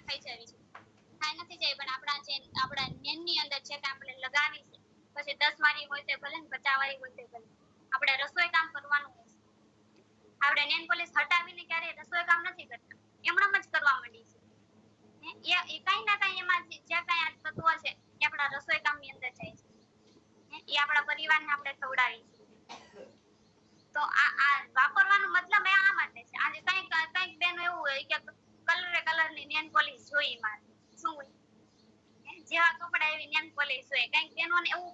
થઈ જવી છે, થાય નથી જાય, પણ આપણા નેનની અંદર છે કે આપણે લગાવી છે, પછી 10 વાળી હોય તો ભલે ને 50 વાળી હોય તો ભલે, આપણે રસોઈ કામ કરવાનું હોય. આપણે નેન પોલિશ હટાવીને ક્યારે રસોઈ કામ નથી કરતા, એમણામ જ કરવા માંડી છે. એ કઈ ના કઈ એમાં જે કઈ આ તત્વો છે એ આપણા રસોઈ કામની અંદર જાય છે. એ આપણા પરિવારને આપણે ખવડાવી. તો આ વાપરવાનો મતલબ એ આ માટે છે. આજે કઈક બેનો એવું હોય કે કલરની નેન પોલિશ જોઈ મારે, શું હોય જેવા કપડા એવી નેન પોલિશ હોય, કઈક બેનોને એવું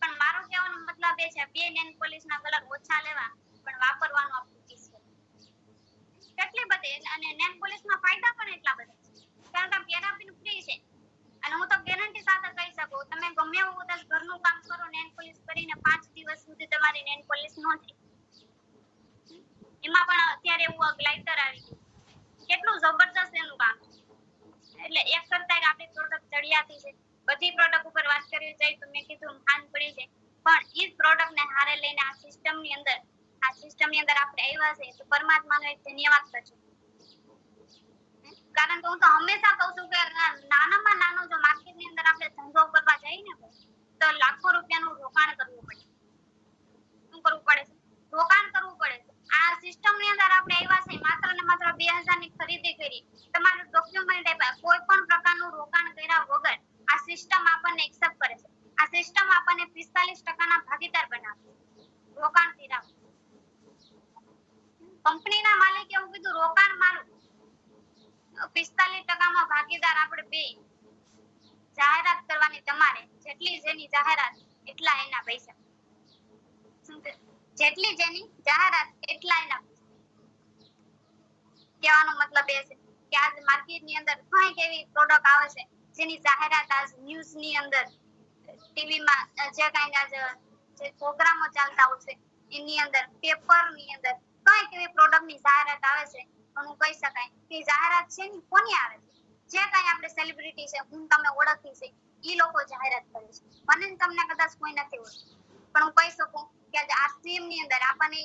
પણ મારો કહેવાનો મતલબ એ છે બે નેન પોલિશના કલર ઓછા લેવા, પણ વાપરવાનું આપણું શીખવું. કેટલી બધી અને નેન પોલિશમાં ફાયદા પણ એટલા બધા છે, કારણ કે પેરાફિન ફ્રી છે. અને હું તો ગેરંટી સાથે કહી શકું, તમે ગમે એવું ઘરનું કામ કરો નેન પોલિશ કરીને 5 દિવસ સુધી તમારી નેન પોલિશ ન થાય. એમાં પણ અત્યારે એવું ગ્લાઇટર આવી ગયું, કેટલું જબરદસ્ત એનું કામ. એટલે એક કરતા આપણી પ્રોડક્ટ ચડિયાતી છે. બધી પ્રોડક્ટ ઉપર વાત કરવી જાય તો મેં કીધું ખાન પડી છે, પણ એ જ પ્રોડક્ટને હારે લઈને આ સિસ્ટમની અંદર આપણે આવ્યા છે તો પરમાત્માનો એક ધન્યવાદ કરજો. કારણ કે હું તો હંમેશા કહું છું કે નાનામાં નાનો જો માર્કેટની અંદર આપણે ધંધો કરવા જઈએ ને તો લાખો રૂપિયાનું રોકાણ કરવું પડે. શું કરવું પડે છે? રોકાણ કરવું પડે છે. આ સિસ્ટમની અંદર આપણે આવ્યા છે માત્ર ને માત્ર 2000 ની ખરીદી કરી, તમારું ડોક્યુમેન્ટ આપ્યા, કોઈ પણ પ્રકારનું રોકાણ કર્યા વગર આ સિસ્ટમ આપણને એક્સેપ્ટ કરે છે. આ સિસ્ટમ આપણને 45% ના ભાગીદાર બનાવે છે. રોકાણ કર્યા કંપનીના માલિકે એવું કીધું રોકાણ મારું 45% માં ભાગીદાર આપણે બે. જાહેરાત કરવાની તમારે, જેટલી જેની જાહેરાત એટલા એના પૈસા. જેટલી જેની જાહેરાત એટલા એના પૈસા. કહેવાનો મતલબ એ છે કે આજ માર્કેટની અંદર કંઈક એવી પ્રોડક્ટ આવે છે જેની જાહેરાત આજ ન્યૂઝની અંદર, ટીવીમાં જે કાંઈ જે પ્રોગ્રામો ચાલતા હોય છે એની અંદર, પેપરની અંદર કંઈક એવી પ્રોડક્ટની જાહેરાત આવે છે, પણ હું કહી શકાય કે જાહેરાત છે ને કોની આવે છે? જે કાંઈ આપણે સેલિબ્રિટી છે, હું તમે ઓળખી છે, ઈ લોકો જાહેરાત કરે છે. મને ને તમને કદાચ કોઈ નથી ઓળખતું, પણ હું કહી શકું કે આ સીમની અંદર આપણને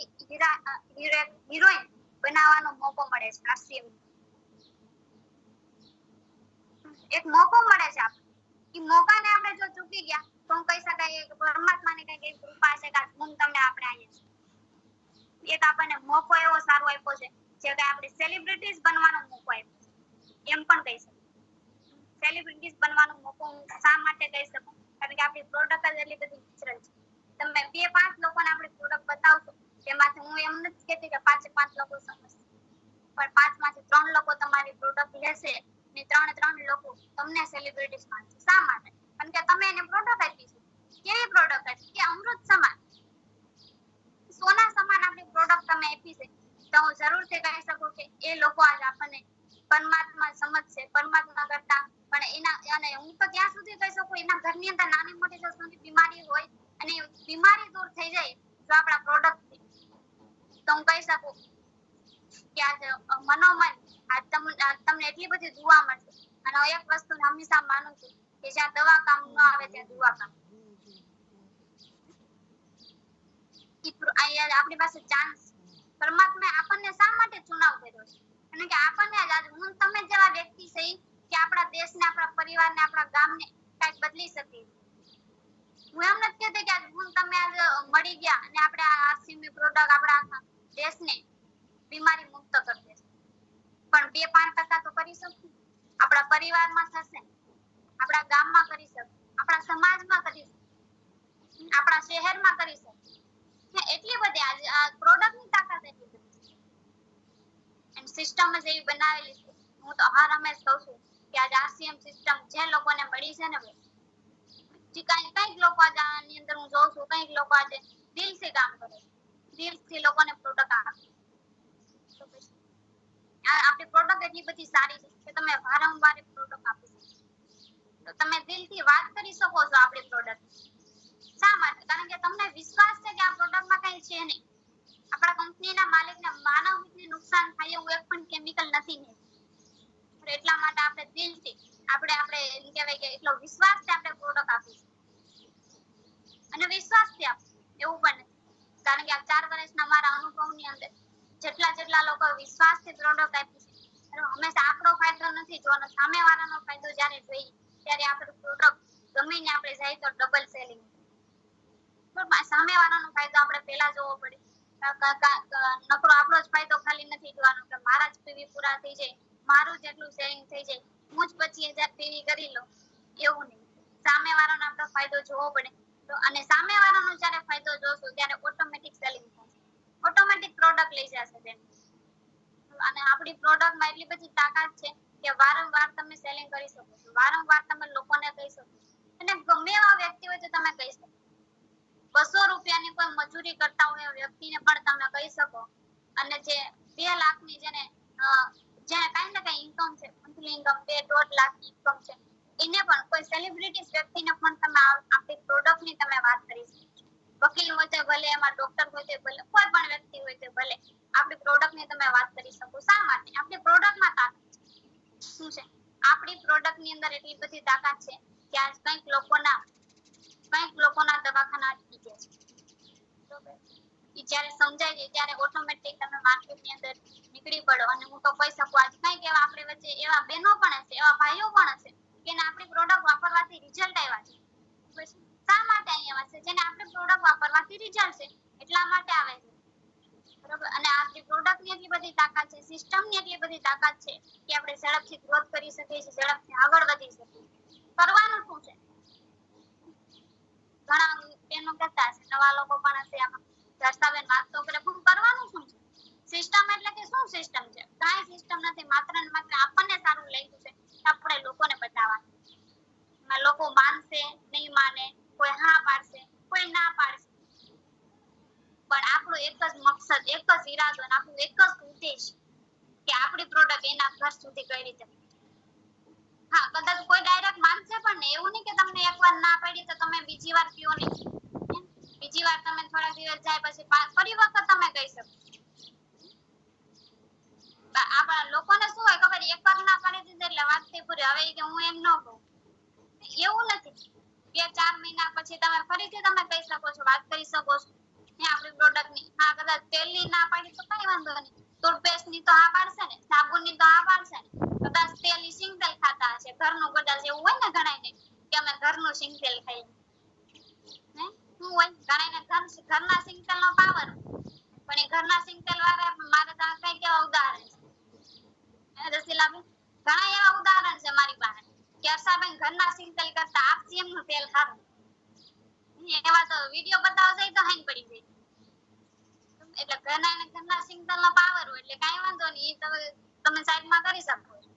હિરોઈન બનાવવાનો મોકો મળે છે. આ સીમ એક મોકો મળે છે આપણને. ઈ મોકાને આપણે જો ચૂકી ગયા તો હું કહી શકાય કે પરમાત્માની કઈક એવી કૃપા છે કે હું તમને આપણે આવીએ છીએ. એક આપણને મોકો એવો સારો આપ્યો છે જે કે આપણે સેલિબ્રિટીઝ બનવાનો મોકો આપ્યો છે, એમ પણ કહી શકું. સેલિબ્રિટીઝ બનવાનો મોકો હું શા માટે કહી શકું? કારણ કે આપણી પ્રોડક્ટ જ એટલી બધી નેચરલ છે. તમે 2-5 લોકોને આપણી પ્રોડક્ટ બતાવશો, તેમાંથી હું એમ નથી કહેતી કે 5-5 લોકો સમજશે, પણ 5 માંથી 3 લોકો તમારી પ્રોડક્ટ લેશે ને 3 લોકો તમને સેલિબ્રિટીઝ માનશે. શા માટે? કારણ કે તમે એને પ્રોડક્ટ આપી છે. કેવી પ્રોડક્ટ આપી? કે અમૃત સમાન, સોના સમાન આપણી પ્રોડક્ટ તમે આપી છે, તો હું જરૂરથી કહી શકું કે એ લોકો આજ આપણને પરમાત્મા સમજશે. પરમાત્મા કરતા પણ એના, અને હું તો ત્યાં સુધી કહી શકું એના ઘરની અંદર નાની મોટી જો બીમારી હોય અને બીમારી દૂર થઈ જાય તો આપણા પ્રોડક્ટથી, તો હું કહી શકું કે આજ મનોમન તમને એટલી બધી દુઆ મળશે. અને એક વસ્તુ હંમેશા માનું છું કે જ્યાં દવા કામ ન આવે ત્યાં દુઆ કામ. આપણી પાસે ચાન્સ, પરમાત્માએ આપણને શા માટે ચુનાવ કર્યો છે? અને કે આપણને આજ હું તમે જેવા વ્યક્તિ છે કે આપણા દેશને, આપણા પરિવારને, આપણા ગામને કંઈક બદલી શકીએ. હું એમ નથી કહેતી કે હું તમે આજ મળી ગયા અને આપણે આ આરસીએમની પ્રોડક્ટ આપણા દેશને બીમારી મુક્ત કરી દેશે, પણ 2-5% તો કરી શકું. આપણા પરિવારમાં થશે, આપણા ગામમાં કરી શકું, આપણા સમાજમાં કરી શકું, આપણા શહેરમાં કરી શકું. એટલી બધી આ પ્રોડક્ટની તાકાત એટલી બધી છે. એમ સિસ્ટમ જ એવી બનાવેલી છે. હું તો હર હંમેશ કહું છું કે આ આરસીએમ સિસ્ટમ જે લોકોને મળી છે ને, કઈક લોકો આજે આની અંદર હું જોઉં છું, કઈક લોકો આજે દિલથી કામ કરે છે, દિલથી લોકોને પ્રોડક્ટ આપે. આપણી પ્રોડક્ટ એટલી બધી સારી છે કે તમે વારંવાર પ્રોડક્ટ આપી શકો, તો તમે દિલથી વાત કરી શકો છો આપણી પ્રોડક્ટ. શા માટે? કારણ કે તમને વિશ્વાસ છે કે આ પ્રોડક્ટમાં કઈ છે નહીં. આપણા કંપનીના માલિકને માનવને નુકસાન થાય એવું એક પણ કેમિકલ નથી ને, એટલા માટે આપણે દિલથી આપણે એમ કહેવાય કે એટલો વિશ્વાસથી આપણે પ્રોડક્ટ આપીશું. અને વિશ્વાસથી આપો એવું બને, કારણ કે આ 4 વર્ષના મારા અનુભવની અંદર જેટલા લોકો વિશ્વાસથી પ્રોડક્ટ આપી છે હંમેશા આપણો ફાયદો નથી જોવાનો, સામેવાળાનો ફાયદો જ્યારે જોઈએ ત્યારે આપણું પ્રોડક્ટ ગમીને આપણે જાય તો ડબલ સેલિંગ. બરાબર, સામેવાળાનો ફાયદો આપણે પહેલા જોવો પડે. નકરો આપણો જ ફાયદો ખાલી નથી જોવાનો કે મારા જ પીવી પૂરા થઈ જાય, મારું જેટલું સેલિંગ થઈ જાય, હું જ 25,000 પીવી કરી લઉં, એવું નહીં. સામેવાળાનો આપણો ફાયદો જોવો પડે. તો અને સામેવાળાનો જ્યારે ફાયદો જોશું ત્યારે ઓટોમેટિક સેલિંગ થશે, ઓટોમેટિક પ્રોડક્ટ લઈ જશે તેમ. અને આપણી પ્રોડક્ટમાં એટલી બધી તાકાત છે કે વારંવાર તમે સેલિંગ કરી શકો છો, વારંવાર તમે લોકોને કહી શકો અને ગમે એવા વ્યક્તિ હોય તો તમે કહી શકો. 200 રૂપિયાની કોઈ મજૂરી કરતા હોય એવા વ્યક્તિને પણ તમે કહી શકો. અને જે 2 લાખની જેને કાંઈ ને કાંઈ ઇન્કમ છે, મંથલી ઇન્કમ 2-1.5 લાખની ઇન્કમ છે, એને પણ કોઈ સેલિબ્રિટી વ્યક્તિને પણ તમે આપણી પ્રોડક્ટની તમે વાત કરી શકો. વકીલ હોય તો ભલે, એમાં ડોક્ટર હોય તો ભલે, કોઈ પણ વ્યક્તિ હોય તો ભલે, આપણી પ્રોડક્ટની તમે વાત કરી શકો. શા માટે? આપણી પ્રોડક્ટમાં તાકાત છે. શું છે? આપણી પ્રોડક્ટની અંદર એટલી બધી તાકાત છે કે આજ કંઈક લોકોના દવાખાના અટકી ગયા છે. બરોબર, ઈ જ્યારે સમજાય છે ત્યારે ઓટોમેટિક તમે માર્કેટની અંદર નીકળી પડો. અને હું તો કહી શકું આજ કંઈક એવા આપણી વચ્ચે એવા બહેનો પણ હશે, એવા ભાઈઓ પણ હશે કે આપણી પ્રોડક્ટ વાપરવાથી રિઝલ્ટ આવ્યા છે. શા માટે આવ્યા છે? જેને આપણી પ્રોડક્ટ વાપરવાથી રિઝલ્ટ છે એટલા માટે આવે છે. બરોબર, અને આપણી પ્રોડક્ટની એટલી બધી તાકાત છે, સિસ્ટમની એટલી બધી તાકાત છે કે આપણે ઝડપથી ગ્રોથ કરી શકીએ છીએ, ઝડપથી આગળ વધી શકીએ. કરવાનું શું છે? ઘણા બહેનો કહેતા હશે, નવા લોકો પણ હશે આમાં, દર્શાવેલ વાત તો કરે, પણ કરવાનું શું છે? સિસ્ટમ એટલે કે શું સિસ્ટમ છે? કાંઈ સિસ્ટમ નથી, માત્ર ને માત્ર આપણને સારું લાગ્યું છે આપણે લોકોને બતાવવાનું. લોકો માનશે, નહીં માને, કોઈ હા પાડશે, કોઈ ના પાડશે, પણ આપણો એક જ મકસદ, એક જ ઈરાદો અને આપણું એક જ ઉદ્દેશ કે આપણી પ્રોડક્ટ એના ઘર સુધી કઈ રીતે. હા, કદાચ કોઈ ડાયરેક્ટ માનશે પણ નહીં, એવું નહીં કે તમને એકવાર ના પાડી તો તમે બીજી વાર પીઓ નહીં. બીજી વાર તમે થોડા દિવસ જાય પછી ફરી વખત તમે કહી શકો. આપણા લોકોને શું હોય ખબર, એકવાર ના પાડી દીધી એટલે વાત થઈ પૂરી. હવે કે હું એમ ન કહું, એવું નથી. 2-4 મહિના પછી તમે ફરીથી તમે કહી શકો છો, વાત કરી શકો છો આપણી પ્રોડક્ટની. હા, કદાચ તેલની ના પાડી તો કઈ વાંધો નહીં, ટૂથપેસ્ટની તો હા પાડશે ને, સાબુની તો હા પાડશે ને. કદાચ તેલ સિંગ તેલ ખાતા હશે ઘરનું, કદાચ એવું હોય ને ઘણાને કે અમે ઘરનું સિંગ તેલ ખાઈએ. શું હોય, ઘણાને ઘરના સિંગ તેલનો પાવર, પણ એ ઘરના સિંગ તેલ વાળા મારે તો કઈ કેવા ઉદાહરણ છે રસીલાબેન, ઘણા એવા ઉદાહરણ છે મારી પાસે કે હર્ષાબેન ઘરના સિંગ તેલ કરતા આરસીએમ નું તેલ સારું. એવા તો વિડિયો બતાવશે તો હાઈન પડી જાય. એટલે ઘરના સિંગ તેલનો પાવર હોય એટલે કાઈ વાંધો નહીં, તમે સાઈડમાં કરી શકો છો.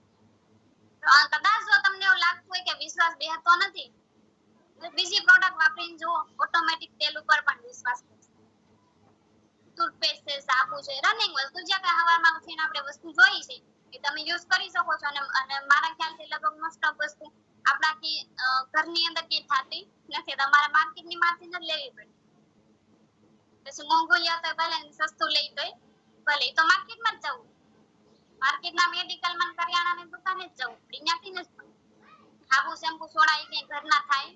કદાચ જો તમને એવું લાગતું હોય કે વિશ્વાસ બેસતો નથી, બીજી પ્રોડક્ટ વાપરીને જુઓ, ઓટોમેટિક તેલ ઉપર પણ વિશ્વાસ કરશે. ટૂથપેસ્ટ છે, સાબુ છે, રનિંગ વસ્તુ જે કે હવામાં ઉઠીને આપણે વસ્તુ જોઈ છે એ તમે યુઝ કરી શકો છો. અને મારા ખ્યાલથી લગભગ મોસ્ટ ઓફ વસ્તુ આપણાથી ઘરની અંદર કે થાતી નથી, તમારે માર્કેટની માંથી જ લેવી પડે. પછી મોંઘું લ્યો તો ભલે, સસ્તું લઈ તોય ભલે, તો માર્કેટમાં જ જવું, માર્કેટના મેડિકલમાં કરિયાણાની દુકાને જ જવું, ત્યાંથી જ સાબુ શેમ્પુ સોડા એ ઘરના થાય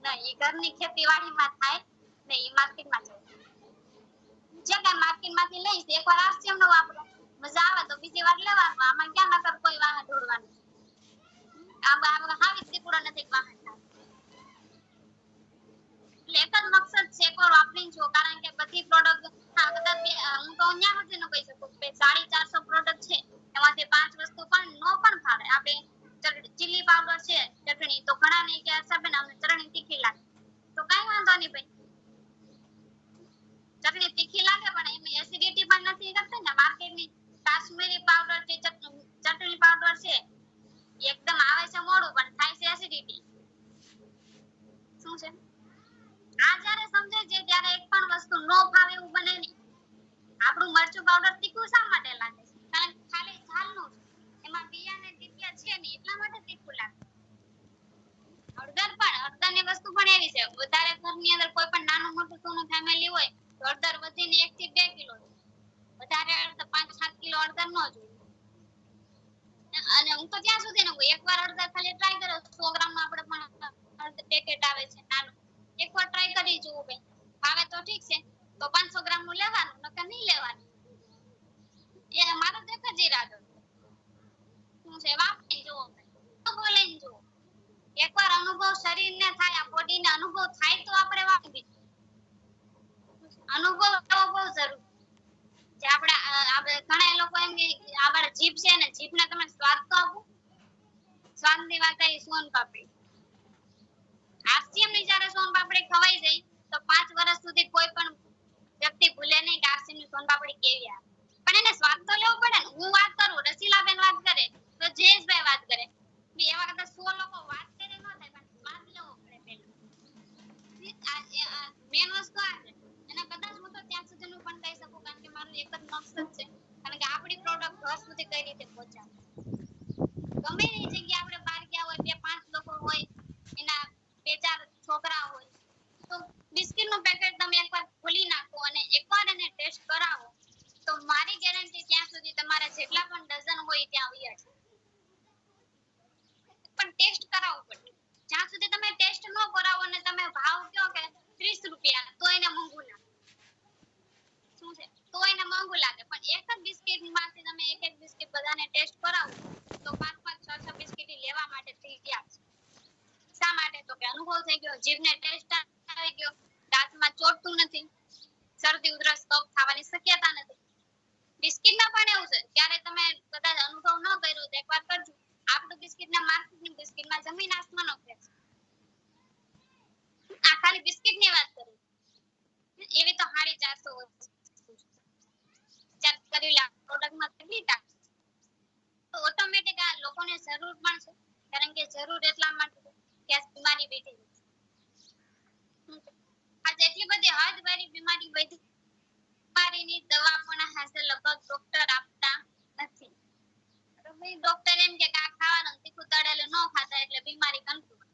નહીં, એ ઘરની ખેતીવાડીમાં થાય નહીં, એ માર્કેટમાં જવું. જે કઈ માર્કેટમાંથી લઈશ એકવાર આરસીએમ નો વાપરો, મજા આવે તો બીજી વાર લેવાનું. આમાં ક્યાં નકર કોઈ વાહન ઢોળવાનું. આ હાવી દીકડો નથી વાહન. એક જ મકસદ છે, એકવાર વાપરીને જુઓ. કારણ કે બધી પ્રોડક્ટ કદાચ હું તો અહીંયા સુધીનું કહી શકું કે 450 પ્રોડક્ટ છે, એમાંથી 5 વસ્તુ પણ નો પણ ફાવે. આપણે ચીલી પાવડર છે, ચટણી, તો ઘણાને કે હર્ષાબેન અમને ચટણી તીખી લાગે, તો કાઈ વાંધો નહીં ભાઈ, ચટણી તીખી લાગે પણ એમાં એસિડિટી પણ નથી કરતી ને. માર્કેટની કાશ્મીરી પાવડર છે, ચટણી પાવડર છે, એકદમ આવે છે મોડું પણ થાય છે એસિડિટી. શું છે આ જ્યારે સમજે છે ત્યારે એક પણ વસ્તુ નો ભાવે એવું બને નહીં. આપણું મરચું પાવડર તીખું શા માટે લાગે છે? કારણ કે ખાલી ઝાલનું છે, એમાં બિયા ને ટીપિયા છે નહીં, એટલા માટે તીખું લાગે. હળદર વ્યક્તિને અનુભવ થાય તો આપણે વાપરી અનુભવ લેવો બહુ જરૂરી છે. આપણે ઘણા લોકો એમ કે આપણા જીભ છે ને જીભને તમે સ્વાદ તો આપો. સ્વાદની વાત આવી સોન પાપડી. આરસીએમ ની જ્યારે સોન પાપડી ખવાઈ જાય તો 5 વર્ષ સુધી કોઈ પણ વ્યક્તિ ભૂલે નહીં કે આરસીએમ ની સોન પાપડી કેવી આવે. પણ એને સ્વાદ તો લેવો પડે ને. હું વાત કરું, રસીલાબેન વાત કરે, તો જયેશભાઈ વાત કરે, એવા કદાચ 100 લોકો વાત કરે ન થાય, પણ સ્વાદ લેવો પડે પેલા. મેન વસ્તુ આ છે. અને કદાચ હું તો ત્યાં સુધીનું પણ કહી શકું, કારણ કે મારું એક જ મકસદ છે, કારણ કે આપણી પ્રોડક્ટ ઘર સુધી કઈ રીતે પહોંચાડે. ગમે એ જગ્યાએ આપણે બહાર ગયા હોય, 2-5 લોકો હોય, એના 2-4 છોકરા હોય, તો બિસ્કિટનું પેકેટ તમે એકવાર ખોલી નાખો અને એકવાર એને ટેસ્ટ કરાવો, તો મારી ગેરંટી ત્યાં સુધી તમારા જેટલા પણ ડઝન હોય ત્યાં આવ્યા છે. પણ ટેસ્ટ કરાવવું પડે. જ્યાં સુધી તમે ટેસ્ટ ન કરાવો અને તમે ભાવ કહો કે 30 રૂપિયા, તો એને મોંઘું લાગે. શું છે? તો એને મોંઘું લાગે. પણ એક જ બિસ્કિટ માંથી તમે એક બિસ્કિટ બધાને ટેસ્ટ કરાવો, તો 5-5, 6-6 બિસ્કિટ લેવા માટે તૈયાર છે. શા માટે? તો કે અનુભવ થઈ ગયો, જીભને ટેસ્ટ આવી ગયો, દાંતમાં ચોટતું નથી, શરદી ઉધરસ કફ થવાની શક્યતા નથી. બિસ્કિટમાં પણ એવું છે. ક્યારે તમે કદાચ અનુભવ ન કર્યો તો એકવાર કરજો. આપણું બિસ્કિટ ને માર્કેટની બિસ્કિટમાં જમીન આસમાનનો ફેર છે. આ ખાલી બિસ્કિટની વાત કરું. એવી તો 450 વિચાર કરી લે પ્રોડક્ટમાં કેટલી ટાક. તો ઓટોમેટિક આ લોકોને જરૂર પણ છે, કારણ કે જરૂર એટલા માટે કે આ બીમારી બેઠી છે. આ જેટલી બધી હદ વાળી બીમારી બધી બીમારીની દવા પણ હાજર લગભગ ડોક્ટર આપતા નથી. તો ભાઈ ડોક્ટર એમ કે આ ખાવાનું તીખું તળેલું ન ખાતા એટલે બીમારી કંટ્રોલ.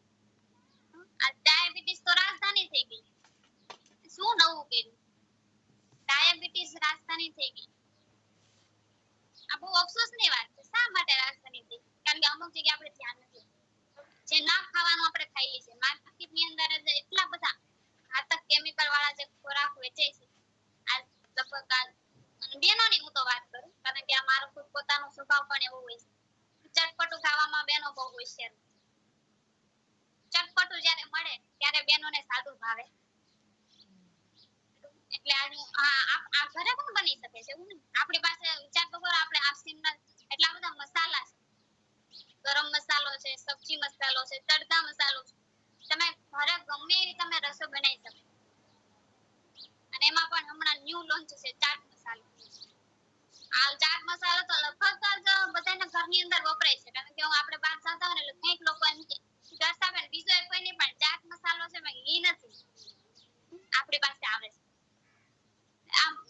આ ડાયાબિટીસ તો રાજધાની થઈ ગઈ. શું નવું કર્યું? ડાયાબિટીસ રાજધાની થઈ ગઈ. આ બહુ અફસોસની વાત છે. શા માટે રાજધાની થઈ? કારણ કે અમુક જગ્યાએ આપણે ધ્યાન નથી. જે ના ખાવાનું આપણે ખાઈએ છીએ. માર્કેટની અંદર એટલા બધા ઘાતક કેમિકલ વાળા જે ખોરાક વેચે છે. આ લગભગ બેનોની હું તો વાત કરું, કારણ કે આ મારો ખુદ પોતાનો સ્વભાવ પણ એવો હોય છે. ચટપટું ખાવામાં બેનો બહુ હોશિયાર. ચટપટું જ્યારે મળે ત્યારે બેનોને સાદું ભાવે. એટલે આ ઘરે પણ બની શકે છે. આપણી પાસે વિચાર તો કરો, આપણે આરસીએમના એટલા બધા મસાલા છે. ગરમ મસાલો છે, સબ્જી મસાલો છે, તડકા મસાલો છે. તમે ઘરે ગમે એવી તમે રસોઈ બનાવી શકો. અને એમાં પણ હમણાં ન્યૂ લોન્ચ છે ચાટ મસાલો. આ ચાટ મસાલો તો લગભગ બધાના ઘરની અંદર વપરાય છે, કારણ કે આપણે બહાર જતા હોય ને એટલે કંઈક લોકો એમ કે દર્શાવે બીજો કોઈ નહીં, પણ ચાટ મસાલો છે એ નથી. આપણી પાસે આવે છે.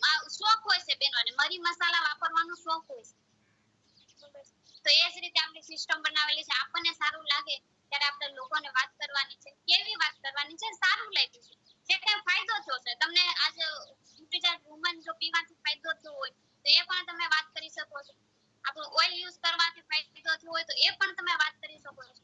આ શોખ હોય છે બેનોને, મરી મસાલા વાપરવાનો શોખ હોય છે. તો એ જ રીતે આપણી સિસ્ટમ બનાવેલી છે. આપણને સારું લાગે ત્યારે આપણે લોકોને વાત કરવાની છે. કેવી વાત કરવાની છે? સારું લાગ્યું છે. જે કઈ ફાયદો થયો છે તમને, આજે ન્યુટ્રીચાર્જ વુમન જો પીવાથી ફાયદો થયો હોય તો એ પણ તમે વાત કરી શકો છો. આપણું ઓઇલ યુઝ કરવાથી ફાયદો થયો હોય તો એ પણ તમે વાત કરી શકો છો.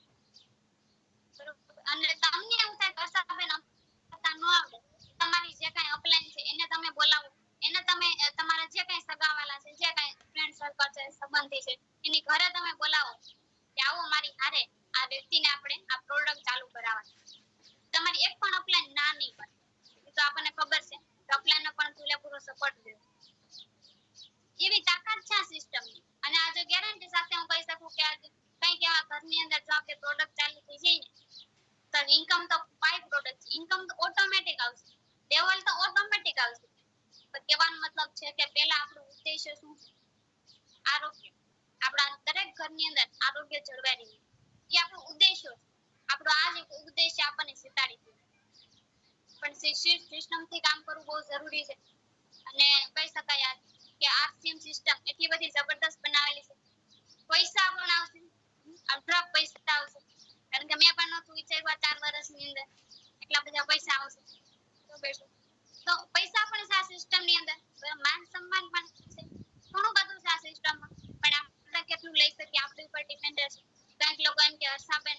અને તમને એવું થાય વર્ષાબેન ન આવડે, તમારી જે કઈ અપલાઈન છે એને તમે બોલાવો, એને તમે તમારા જે કઈ સગાવાલા છે, જે કઈ ફ્રેન્ડ સર્કલ છે, સંબંધી છે, એની ઘરે તમે બોલાવો કે આવો મારી હારે આ વ્યક્તિને આપણે આ પ્રોડક્ટ ચાલુ કરાવવાની. તમારી એક પણ અપલાઈન ના નહીં પડે. એ તો આપણને ખબર છે કે અપલાઈનનો પણ પૂરેપૂરો સપોર્ટ દે. એવી તાકાત છે આ સિસ્ટમની. અને આજે ગેરંટી સાથે હું કહી શકું કે આજે કંઈક એવા ઘરની અંદર જો આપણે પ્રોડક્ટ ચાલુ થઈ જાય ને, તો ઇન્કમ તો બાય પ્રોડક્ટ છે. ઇન્કમ તો ઓટોમેટિક આવશે. લેવલ તો ઓટોમેટિક આવશે. તો કહેવાનો મતલબ છે કે પહેલા આપણું ઉદ્દેશ્ય શું છે? આરોગ્ય. આપણા દરેક ઘરની અંદર આરોગ્ય જળવાઈ રહે. એ આપણો ઉદ્દેશ્ય છે. આપણો આ જ એક ઉદ્દેશ્ય આપણને સિતાડી દે. પણ સિસ્ટમથી કામ કરવું બહુ જરૂરી છે. અને કહી શકાય કે આરસીએમ સિસ્ટમ એટલી બધી જબરદસ્ત બનાવેલી છે. પૈસા પણ આવશે, અઢળક પૈસા આવશે. કારણ કે મેં પણ નહોતું વિચાર્યું 4 વર્ષની અંદર એટલા બધા પૈસા આવશે. તો પૈસા પણ છે આ સિસ્ટમની અંદર, માન સન્માન પણ છે. ઘણું બધું છે આ સિસ્ટમમાં. પણ આપણે કેટલું લઈ શકીએ આપણી ઉપર ડિપેન્ડ છે. કંઈક લોકો એમ કે હર્ષાબેન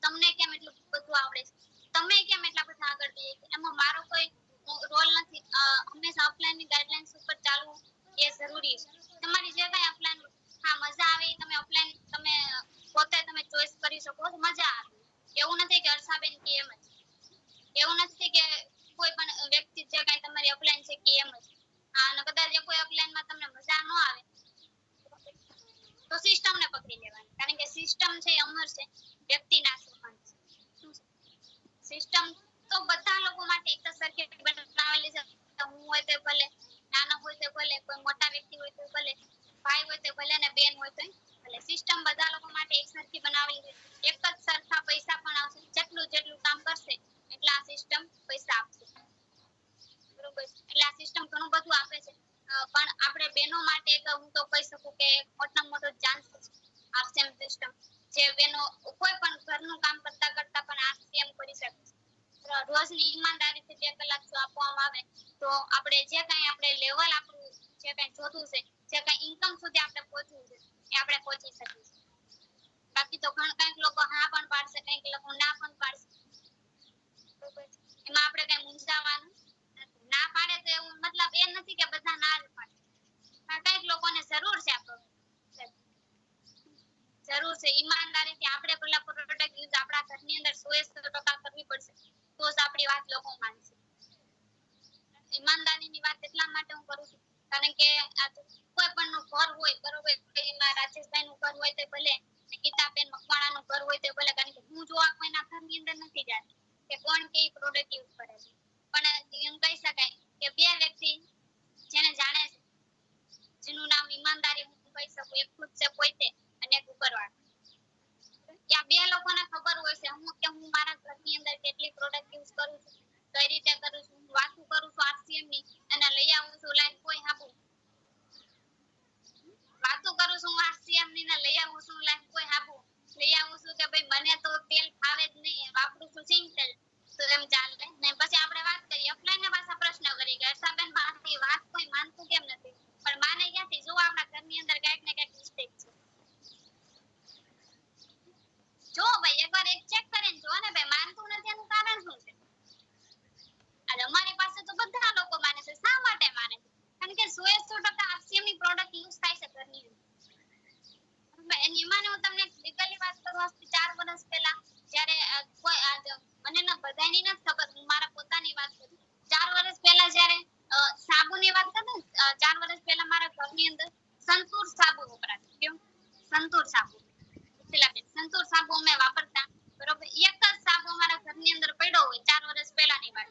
તમને કેમ એટલું બધું આવડે છે, તમે કેમ એટલા બધા આગળ જઈએ છે, એમાં મારો કોઈ રોલ નથી. હંમેશા અપલાઈનની ગાઈડલાઈન્સ ઉપર ચાલવું એ જરૂરી છે. તમારી જે કઈ અપલાઈન હા મજા આવે તમે અપલાઈન તમે પોતે તમે ચોઈસ કરી શકો છો, મજા આવે. એવું નથી કે હર્ષાબેન કે એમ જ એવું નથી કે કોઈ પણ વ્યક્તિ જે કાંઈ તમારી અપલાઈન છે કે એમ જ અને કદાચ એ કોઈ અપલાઈનમાં તમને મજા ન આવે તો સિસ્ટમને પકડી લેવાની, કારણ કે સિસ્ટમ છે એ અમર છે, વ્યક્તિ નાશ પામે છે. સિસ્ટમ તો બધા લોકો માટે એક સરખી બનાવેલી છે. હું હોય તો ભલે, નાનો હોય તો ભલે, કોઈ મોટા વ્યક્તિ હોય તો ભલે, ભાઈ હોય તો ભલે ને બેન હોય તો ભલે, સિસ્ટમ બધા લોકો માટે એક સરખી બનાવેલી છે. એક જ સરખા પૈસા પણ આવશે, જેટલું કામ કરશે એટલા આ સિસ્ટમ પૈસા આપશે, બરોબર. એટલે આ સિસ્ટમ ઘણું બધું આપે છે, પણ આપણે બહેનો માટે તો હું તો કહી શકું કે મોટામાં મોટો ચાન્સ છે આરસીએમ સિસ્ટમ, જે બહેનો કોઈ પણ ઘરનું કામ કરતા કરતા પણ આરસીએમ કરી શકે છે. રોજની ઈમાનદારીથી 2 કલાક જો આપવામાં આવે તો આપણે જે કાંઈ આપણે લેવલ આપણું જે કાંઈ જોતું છે, જે કાંઈ ઇન્કમ સુધી આપણે પહોંચવું છે એ આપણે પહોંચી શકીએ છીએ. બાકી તો કંઈક લોકો હા પણ પાડશે, કંઈક લોકો ના પણ પાડશે, બરોબર. એમાં આપણે કઈ મૂંઝાવાનું નથી. ના પાડે તો એવું મતલબ એ નથી કે બધા ના જ પાડે, પણ કંઈક લોકોને જરૂર છે આપણો જરૂર છે. ઈમાનદારીથી આપણે પેલા પ્રોડક્ટ યુઝ આપણા ઘરની અંદર 100% કરવી પડશે, તો જ આપણી વાત લોકો માનશે. ઈમાનદારીની વાત એટલા માટે હું કરું છું કારણ કે આ કોઈ પણ નું ઘર હોય, બરોબર, એમાં રાજેશભાઈ નું ઘર હોય તો ભલે, ગીતાબેન મકવાણા નું ઘર હોય તો ભલે, કારણ કે હું જોવા કોઈના ઘરની અંદર નથી જાતી કે કોણ કઈ પ્રોડક્ટ યુઝ કરે છે, પણ એમ કહી શકાય કે 2 વ્યક્તિ જેને જાણે છે, જેનું નામ ઈમાનદારી હું કહી શકું, એક ખુદ છે પોતે અને એક ઉપરવાળો. ત્યાં 2 લોકોને ખબર હોય છે હું મારા ઘરની અંદર કેટલી પ્રોડક્ટ યુઝ કરું છું, કઈ રીતે કરું છું, વાતું કરું છું આરસીએમ ની અને લઈ આવું છું લાઈન કોઈ હાબું, વાતું કરું છું આરસીએમ ની ને લઈ આવું છું લાઈન કોઈ હાબું, લઈ આવું છું કે ભાઈ મને તો તેલ ભાવે જ નહીં, વાપરું છું સિંગ તેલ, તો એમ ચાલે ને? પછી આપણે વાત કરીએ અપલાઈન ને પાછા પ્રશ્ન કરી કે હર્ષાબેન વાત કોઈ માનતું કેમ નથી, પણ માને ક્યાંથી? જો આપણા ઘરની અંદર ક્યાંક ને ક્યાંક મિસ્ટેક છે. જો ભાઈ એકવાર એક ચેક કરીને જો ને ભાઈ, માનતું નથી એનું કારણ શું છે? આજે અમારી પાસે તો બધા લોકો માને છે, શા માટે માને છે? કારણ કે 100% આરસીએમ ની પ્રોડક્ટ યુઝ થાય છે ઘરની અંદર. એની માને હું તમને લીગલી વાત કરું, આજથી 4 વર્ષ પહેલા જ્યારે કોઈ મને ના બધાની નથી ખબર, હું મારા પોતાની વાત કરું. 4 વર્ષ પહેલા જ્યારે સાબુની વાત કરું, 4 વર્ષ પહેલા મારા ઘરની અંદર સંતૂર સાબુ વપરાતો. કેવું? સંતૂર સાબુ. સંતૂર સાબુ અમે વાપરતા, બરોબર. એક જ સાબુ અમારા ઘરની અંદર પડ્યો હોય, 4 વર્ષ પહેલાની વાત.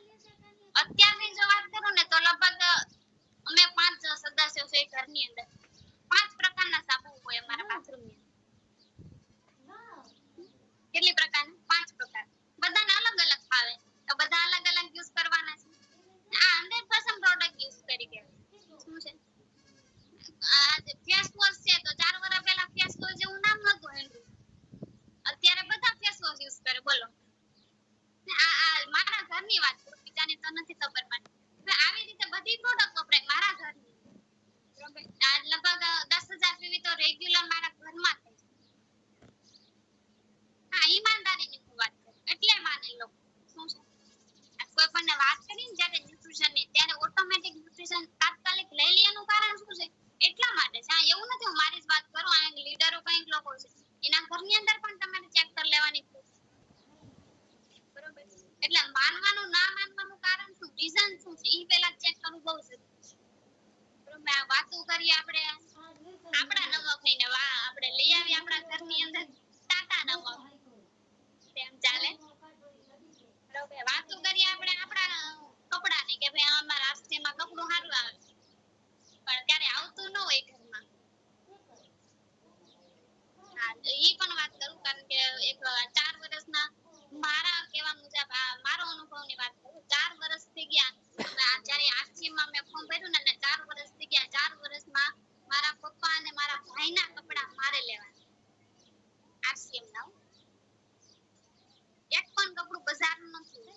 અત્યારની જો વાત કરું ને તો લગભગ અમે 5 સદસ્યો છે ઘરની અંદર, 5 પ્રકારના સાબુ હોય અમારા બાથરૂમની અંદર. કેટલી પ્રકારના? 5 પ્રકાર. બધાને અલગ અલગ ફાવે તો બધા અલગ અલગ યુઝ કરવાના છે. આ 100% પ્રોડક્ટ યુઝ કરી કે શું છે? આ ફેસ વોશ છે તો 4 વર્ષ પહેલા ફેસ વોશ જેવું નામ નહોતું એનું, અત્યારે બધા ફેસ વોશ યુઝ કરે, બોલો. આ મારા ઘરની વાત કરું, બીજાની તો નથી ખબર મને. આવી રીતે બધી પ્રોડક્ટ વપરાય મારા ઘરની, બરોબર. આ લગભગ 10,000 જેવી તો રેગ્યુલર મારા ઘરમાં થાય છે. હા, ઈમાનદારીની હું વાત કરું એટલે માને લોકો. શું છે? કોઈ પણ વાત કરી ને જ્યારે ન્યુટ્રિશન ની, ત્યારે ઓટોમેટિક ન્યુટ્રિશન તાત્કાલિક લઈ લે એનું કારણ શું છે? એટલા માટે છે. એવું નથી હું મારી જ વાત કરું, આ લીડરો કંઈક લોકો છે એના ઘરની અંદર પણ તમારે ચેક કરી લેવાની છે, બરોબર. એટલે માનવાનું ના માનવાનું કારણ શું, રીઝન શું છે, ઈ પહેલા ચેક કરવું બહુ જરૂરી છે, બરોબર. આ વાતો કરી આપણે આપણા નમકની ને આપણે લઈ આવી આપણા ઘરની અંદર ટાટા નમક, તેમ ચાલે? બરોબર. વાતો કરીએ આપણે આપણા કપડાની કે ભાઈ અમારા આરસીએમમાં કપડું સારું આવે, પણ ત્યારે આવતું ન હોય ઘરમાં. હા, ઈ પણ વાત કરું, કારણ કે એક 4 વર્ષના મારા કહેવા મુજબ મારો અનુભવની વાત કરું. 4 વર્ષ થઈ ગયા જ્યારે આરસીએમમાં મેં ફોર્મ ભર્યું ને, 4 વર્ષ થઈ ગયા. 4 વર્ષમાં મારા પપ્પા અને મારા ભાઈના કપડા મારે લેવાના આરસીએમના. એક પણ કપડું બજારનું નથી.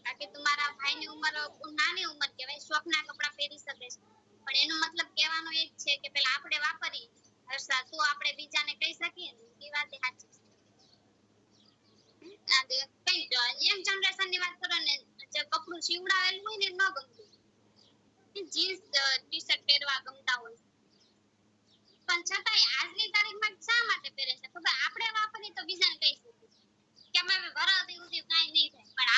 બાકી તમારા ભાઈની ઉંમર નાની ઉંમર કહેવાય, શોખના કપડા પહેરી શકે છે, પણ એનો મતલબ કહેવાનો એ જ છે કે પેલા આપણે વાપરીએ હર્ષા, તો આપણે બીજાને કહી શકીએ ને, એ વાત સાચી છે. કઈ યંગ જનરેશનની વાત કરો ને, જે કપડું સીવડાવેલું હોય ને ન ગમતું, જીન્સ ટી-શર્ટ પહેરવા ગમતા હોય, પણ છતાંય આજની તારીખમાં શા માટે પહેરે છે? ખબર? આપણે વાપરીએ તો બીજાને કહી શકીએ કે અમે વરાથી સુધી કાંઈ નહીં થાય, પણ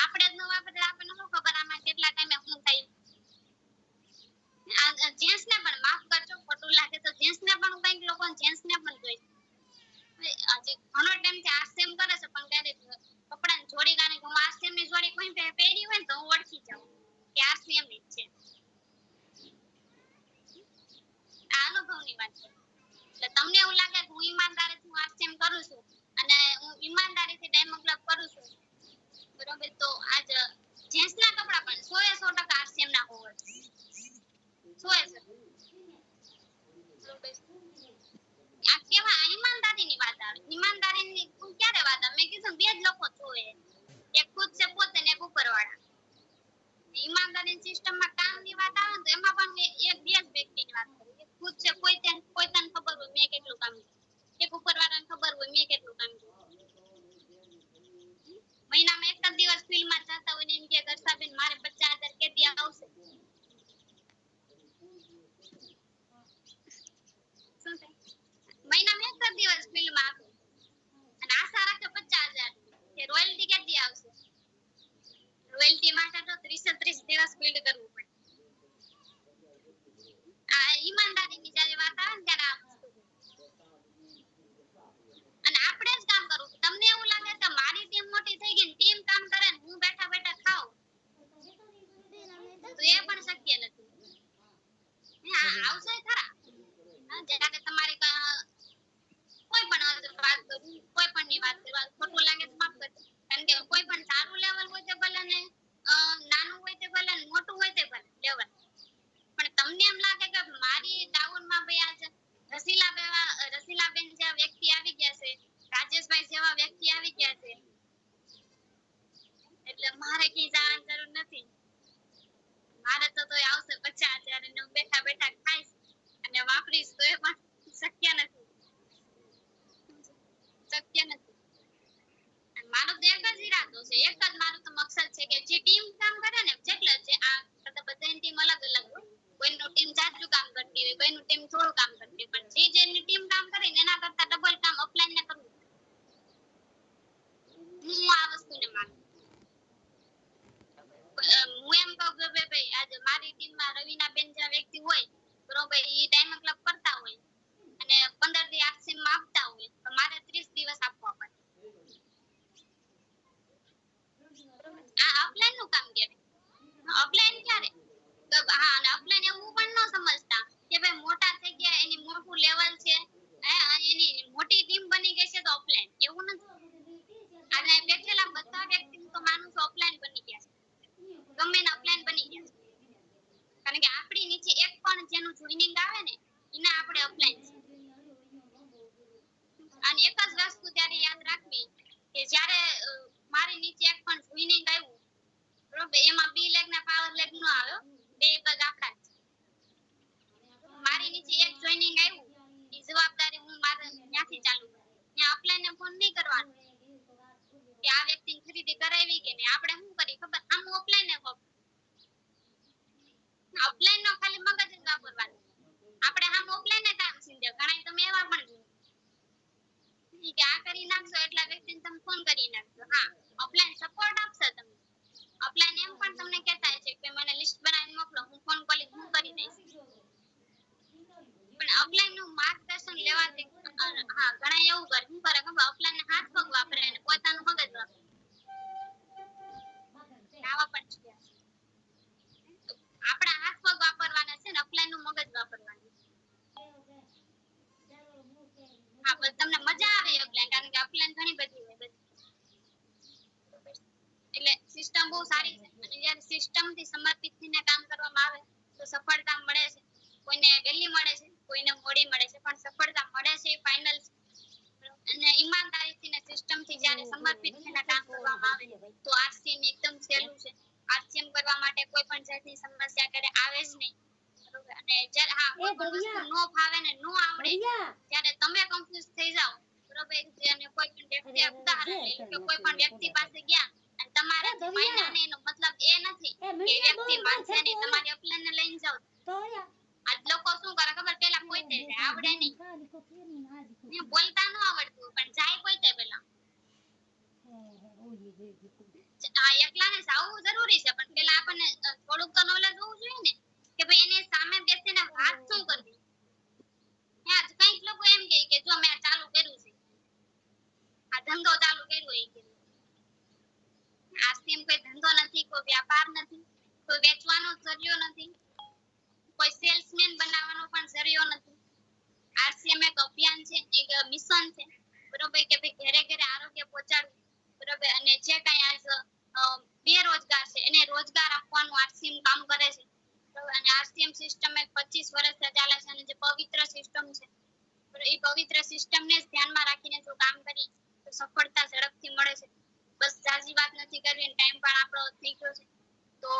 તમારે ક્યાંય જવાની જરૂર નથી. મારે તો તોય આવશે 50,000 અને હું બેઠા બેઠા ખાઈશ અને વાપરીશ તો એ પણ શક્ય નથી. શક્ય નથી. અને મારો તો એક જ ઈરાદો છે, એક જ મારો તો મકસદ છે કે જે ટીમ કામ કરે ને, જેટલા છે આ બધાની ટીમ અલગ અલગ હોય. કોઈનું ટીમ જાજુ કામ કરતી હોય, કોઈનું ટીમ થોડું કામ કરતી હોય, પણ જેની ટીમ કામ કરે ને એના કરતા ડબલ કામ ઓફલાઈન ને કરવું. હું આ વસ્તુને માનું. હું એમ કહું કે ભાઈ આજે મારી ટીમમાં રવિના બેન જેવા વ્યક્તિ હોય, બરોબર, ઈ ડાયમંડ ક્લબ કરતા હોય અને 15 દી આરસીએમ માં આપતા હોય, તો મારે 30 દિવસ આપવા પડે. આ ઓફલાઈન નું કામ કહેવાય. ઓફલાઈન ક્યારે? તો હા, અને ઓફલાઈન એવું પણ ન સમજતા કે ભાઈ મોટા થઈ ગયા, એની મોટું લેવલ છે, એની મોટી ટીમ બની ગઈ છે તો ઓફલાઈન, એવું નથી. અને બેઠેલા બધા વ્યક્તિ તો માનું છું ઓફલાઈન બની ગયા છે. ગમે ને ઓફલાઈન બની ગયા છે. કારણ કે આપણી નીચે એક પણ જેનું જોઈનિંગ આવે ને એને આપણે ઓફલાઈન છે. અને એક જ વસ્તુ ત્યારે યાદ રાખવી કે જ્યારે મારી નીચે એક પણ જોઈનિંગ આવ્યું, બરોબર, એમાં બી લેગ ના પાવર લેગ નો આવ્યો, બે પગ આપડા છે. મારી નીચે એક જોઈનિંગ આવ્યું, એ જવાબદારી હું મારે ત્યાંથી ચાલુ કરું. ત્યાં ઓફલાઈન ને ફોન નહીં કરવાનો કે આ વ્યક્તિની ખરીદી કરાવી કે નહીં. આપણે શું કરી ખબર, આમ ઓફલાઈન ને ઓફલાઈન નો ખાલી મગજ જ વાપરવાનું. આપણે આમ ઓફલાઈન ને કામ સીંધે ઘણા તમે એવા પણ જોયું કે આ કરી નાખશો એટલા વ્યક્તિને તમે ફોન કરી નાખશો. હા, ઓફલાઈન સપોર્ટ આપશે તમને. ઓફલાઈન એમ પણ તમને કહેતા છે કે મને લિસ્ટ બનાવીને મોકલો, હું ફોન કોલિંગ હું કરી દઈશ. પણ ઓફલાઈન નું માર્ગદર્શન લેવાથી હા ઘણા એવું કરે, શું કરે ખબર, ઓફલાઈન ને હાથ પગ વાપરે અને પોતાનું મગજ વાપરે. આવા પણ છે. આપણા હાથ પગ વાપરવાના છે ને ઓફલાઈન નું મગજ વાપરવાનું. હા, બસ તમને મજા આવે ઓફલાઈન, કારણ કે ઓફલાઈન ઘણી બધી હોય બધી. એટલે સિસ્ટમ બહુ સારી છે અને જ્યારે સિસ્ટમ થી સમર્પિત થઈને કામ કરવામાં આવે તો સફળતા મળે છે. કોઈને વહેલી મળે છે, કોઈને મોડી મળે છે, પણ સફળતા મળે છે એ ફાઇનલ છે. અને ઈમાનદારીથી ને સિસ્ટમથી જ્યારે સમર્પિત થઈને કામ કરવામાં આવે તો આરસીએમ એકદમ સહેલું છે. આરસીએમ કરવા માટે કોઈ પણ જાતની સમસ્યા ક્યારે આવે જ નહીં. બરોબર, અને જ્યારે હા કોઈ પણ વસ્તુ નો ફાવે ને નો આવડે ત્યારે તમે કન્ફ્યુઝ થઈ જાવ, બરોબર, અને કોઈ પણ વ્યક્તિ ઉદાહરણ લઈ લો કે કોઈ પણ વ્યક્તિ પાસે ગયા અને તમારે મહિના ને એનો મતલબ એ નથી કે વ્યક્તિ માનશે નહીં, તમારી ઓફલાઈન ને લઈને જાવ. આજ લોકો શું કરે ખબર, પેલા કોઈ તે આવડે નહીં, બોલતા ન આવડતું પણ જાય કોઈ તે પેલા. એકલાને જાવું જરૂરી છે, પણ પેલા આપણને થોડુંક તો નોલેજ હોવું જોઈએ ને કે ભાઈ એની સામે બેસીને વાત શું કરવી. આજ કઈક લોકો એમ કે જો મેં ચાલુ કર્યું છે, આ ધંધો ચાલુ કર્યો એ કે આરસીએમ કોઈ ધંધો નથી, કોઈ વ્યાપાર નથી, કોઈ વેચવાનો જરિયો નથી, કોઈ સેલ્સમેન બનાવવાનો પણ જરિયો નથી. આરસીએમ એક અભિયાન છે, એક મિશન છે, બરોબર, કે ભાઈ ઘરે ઘરે આરોગ્ય પહોંચાડવું, બરોબર, અને જે કઈ આજ બેરોજગાર છે એને રોજગાર આપવાનું આરસીએમ કામ કરે છે. અને આરસીએમ સિસ્ટમ એક 25 વર્ષથી ચાલે છે અને જે પવિત્ર સિસ્ટમ છે, એ પવિત્ર સિસ્ટમને ધ્યાનમાં રાખીને જો કામ કરી તો સફળતા ઝડપથી મળે છે. બસ જાજી વાત નથી કરવી, ટાઈમ પણ આપણો થઈ ગયો છે. તો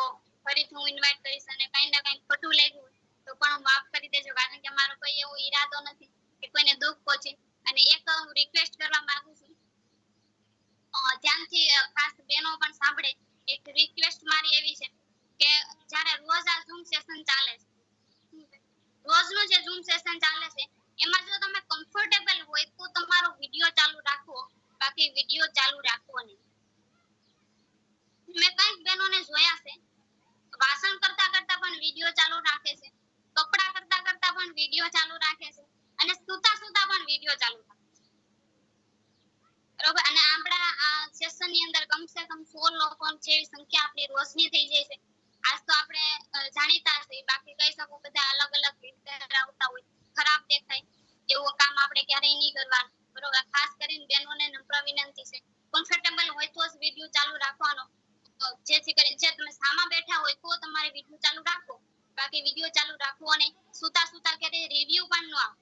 ફરીથી હું ઇન્વાઇટ કરીશ અને કઈ ને કઈ ખોટું લાગ્યું તો પણ માફ કરી દેજો, કારણ કે મારો કોઈ એવો ઈરાદો નથી કે કોઈને દુઃખ પહોંચે. અને એક હું રિક્વેસ્ટ કરવા માંગુ છું, ધ્યાનથી ખાસ બેનો પણ સાંભળે. એક રિક્વેસ્ટ મારી એવી છે કે જ્યારે રોજ આ ઝૂમ સેશન ચાલે છે, રોજનું જે ઝૂમ સેશન ચાલે છે એમાં જો તમે કમ્ફર્ટેબલ હોય તો તમારો વિડિયો ચાલુ રાખો, બાકી વિડિયો ચાલુ રાખવો નહીં. મેં કઈક બહેનોને જોયા છે, વાસણ કરતા કરતા પણ વિડિયો ચાલુ રાખે છે, કપડા કરતા કરતા પણ વિડિયો ચાલુ રાખે છે, અને સુતા સુતા પણ વિડિયો ચાલુ રાખે છે. બરોબર, અને આપણા આ સેશનની અંદર કમસે કમ 16 લોકો જેવી સંખ્યા આપણી રોજની થઈ જાય છે. આજ તો આપણે જાણીતા છે, બાકી કહી શકું બધા અલગ અલગ રીતે આવતા હોય, ખરાબ દેખાય એવું કામ આપણે ક્યારેય નહીં કરવાનું. બરોબર, ખાસ કરીને બહેનોને નમ્ર વિનંતી છે, કમ્ફર્ટેબલ હોય તો જ વિડિયો ચાલુ રાખવાનો. જેથી કરીને જે તમે સામા બેઠા હોય તો તમારે વિડિયો ચાલુ રાખો, બાકી વિડિયો ચાલુ રાખવો નહીં. સુતા સુતા ક્યારે રિવ્યુ પણ ન આવે.